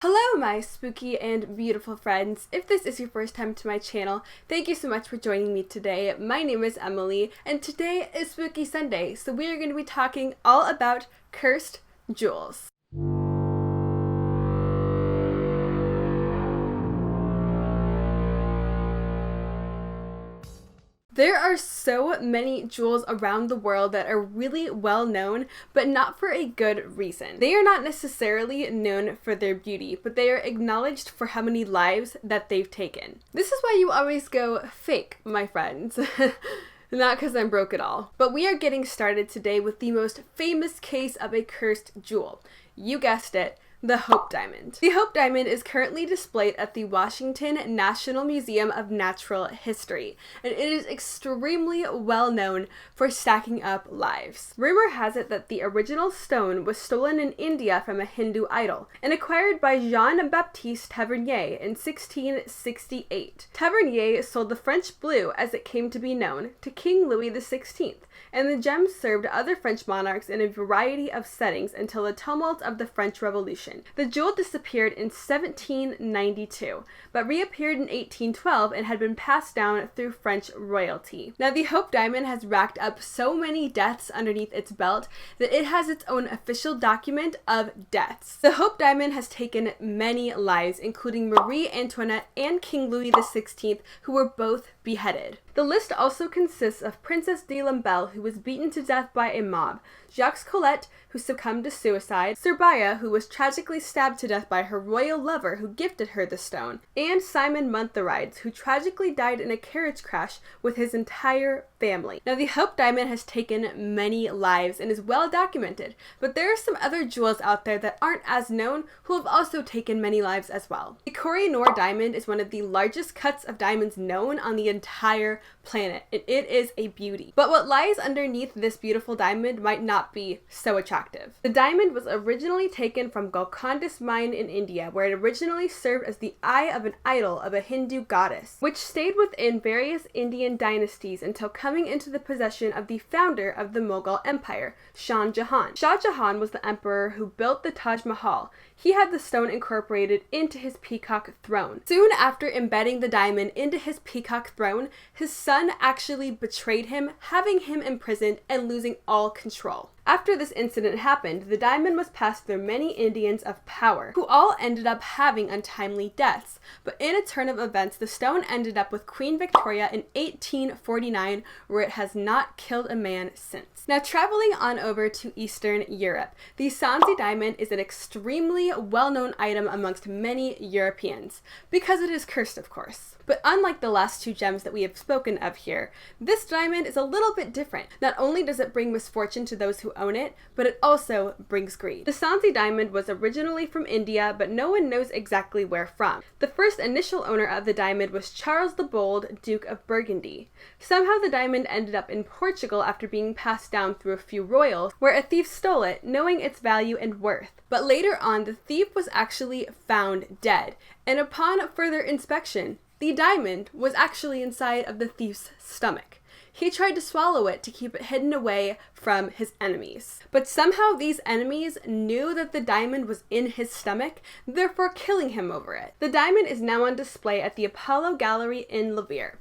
Hello my spooky and beautiful friends. If this is your first time to my channel, thank you so much for joining me today. My name is Emily and today is Spooky Sunday, so we are going to be talking all about cursed jewels. There are so many jewels around the world that are really well known, but not for a good reason. They are not necessarily known for their beauty, but they are acknowledged for how many lives that they've taken. This is why you always go fake, my friends. Not because I'm broke at all. But we are getting started today with the most famous case of a cursed jewel. You guessed it. The Hope Diamond. The Hope Diamond is currently displayed at the Washington National Museum of Natural History, and it is extremely well known for stacking up lives. Rumor has it that the original stone was stolen in India from a Hindu idol and acquired by Jean-Baptiste Tavernier in 1668. Tavernier sold the French blue, as it came to be known, to King Louis XVI, and the gems served other French monarchs in a variety of settings until the tumult of the French Revolution. The jewel disappeared in 1792, but reappeared in 1812 and had been passed down through French royalty. Now, the Hope Diamond has racked up so many deaths underneath its belt that it has its own official document of deaths. The Hope Diamond has taken many lives, including Marie Antoinette and King Louis XVI, who were both beheaded. The list also consists of Princess de Lamballe, who was beaten to death by a mob, Jacques Colette, who succumbed to suicide, Sorbaya, who was tragically stabbed to death by her royal lover who gifted her the stone, and Simon Montherrides, who tragically died in a carriage crash with his entire family. Now, the Hope Diamond has taken many lives and is well documented, but there are some other jewels out there that aren't as known who have also taken many lives as well. The Corrine diamond is one of the largest cuts of diamonds known on the entire planet, and it is a beauty. But what lies underneath this beautiful diamond might not be so attractive. The diamond was originally taken from Golconda's mine in India, where it originally served as the eye of an idol of a Hindu goddess, which stayed within various Indian dynasties until coming into the possession of the founder of the Mughal Empire, Shah Jahan. Shah Jahan was the emperor who built the Taj Mahal. He had the stone incorporated into his peacock throne. Soon after embedding the diamond into his peacock throne, his son actually betrayed him, having him imprisoned and losing all control. After this incident happened, the diamond was passed through many Indians of power, who all ended up having untimely deaths. But in a turn of events, the stone ended up with Queen Victoria in 1849, where it has not killed a man since. Now, traveling on over to Eastern Europe, the Asante Diamond is an extremely well-known item amongst many Europeans, because it is cursed, of course. But unlike the last two gems that we have spoken of here, this diamond is a little bit different. Not only does it bring misfortune to those who own it, but it also brings greed. The Asante Diamond was originally from India, but no one knows exactly where from. The first initial owner of the diamond was Charles the Bold, Duke of Burgundy. Somehow the diamond ended up in Portugal after being passed down through a few royals, where a thief stole it, knowing its value and worth. But later on, the thief was actually found dead, and upon further inspection, the diamond was actually inside of the thief's stomach. He tried to swallow it to keep it hidden away from his enemies. But somehow these enemies knew that the diamond was in his stomach, therefore killing him over it. The diamond is now on display at the Apollo Gallery in Lviv,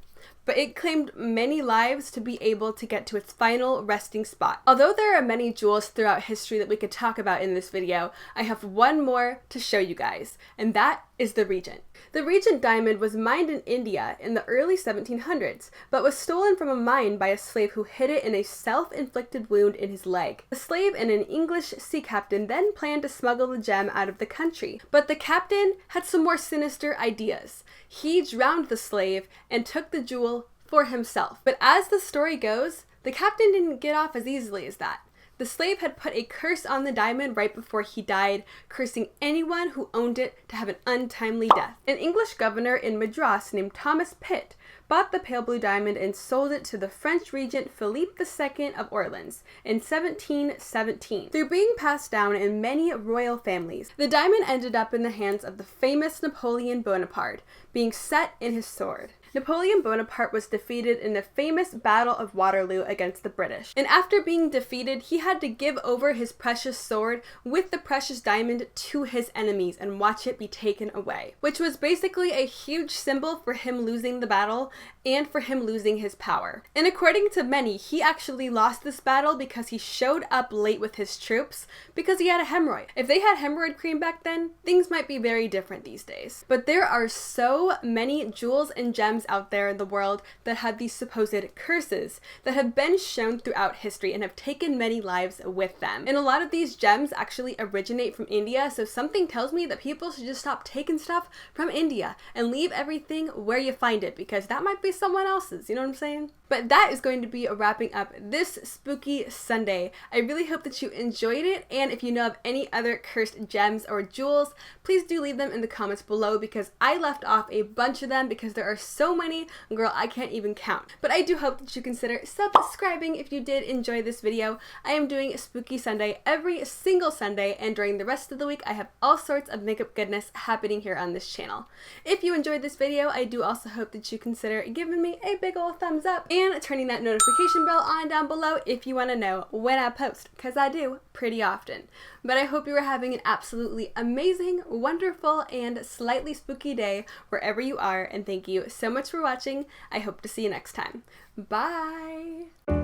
but it claimed many lives to be able to get to its final resting spot. Although there are many jewels throughout history that we could talk about in this video, I have one more to show you guys, and that is the Regent. The Regent Diamond was mined in India in the early 1700s, but was stolen from a mine by a slave who hid it in a self-inflicted wound in his leg. The slave and an English sea captain then planned to smuggle the gem out of the country, but the captain had some more sinister ideas. He drowned the slave and took the jewel for himself. But as the story goes, the captain didn't get off as easily as that. The slave had put a curse on the diamond right before he died, cursing anyone who owned it to have an untimely death. An English governor in Madras named Thomas Pitt bought the pale blue diamond and sold it to the French regent Philippe II of Orleans in 1717. Through being passed down in many royal families, the diamond ended up in the hands of the famous Napoleon Bonaparte, being set in his sword. Napoleon Bonaparte was defeated in the famous Battle of Waterloo against the British. And after being defeated, he had to give over his precious sword with the precious diamond to his enemies and watch it be taken away, which was basically a huge symbol for him losing the battle and for him losing his power. And according to many, he actually lost this battle because he showed up late with his troops because he had a hemorrhoid. If they had hemorrhoid cream back then, things might be very different these days. But there are so many jewels and gems out there in the world that have these supposed curses that have been shown throughout history and have taken many lives with them. And a lot of these gems actually originate from India, so something tells me that people should just stop taking stuff from India and leave everything where you find it, because that might be someone else's, you know what I'm saying? But that is going to be wrapping up this spooky Sunday. I really hope that you enjoyed it, and if you know of any other cursed gems or jewels, please do leave them in the comments below, because I left off a bunch of them because there are so many, girl, I can't even count. But I do hope that you consider subscribing if you did enjoy this video. I am doing Spooky Sunday every single Sunday, and during the rest of the week I have all sorts of makeup goodness happening here on this channel. If you enjoyed this video, I do also hope that you consider giving me a big ol' thumbs up and turning that notification bell on down below if you want to know when I post, because I do pretty often. But I hope you are having an absolutely amazing, wonderful, and slightly spooky day wherever you are, and thank you so much for watching. I hope to see you next time. Bye!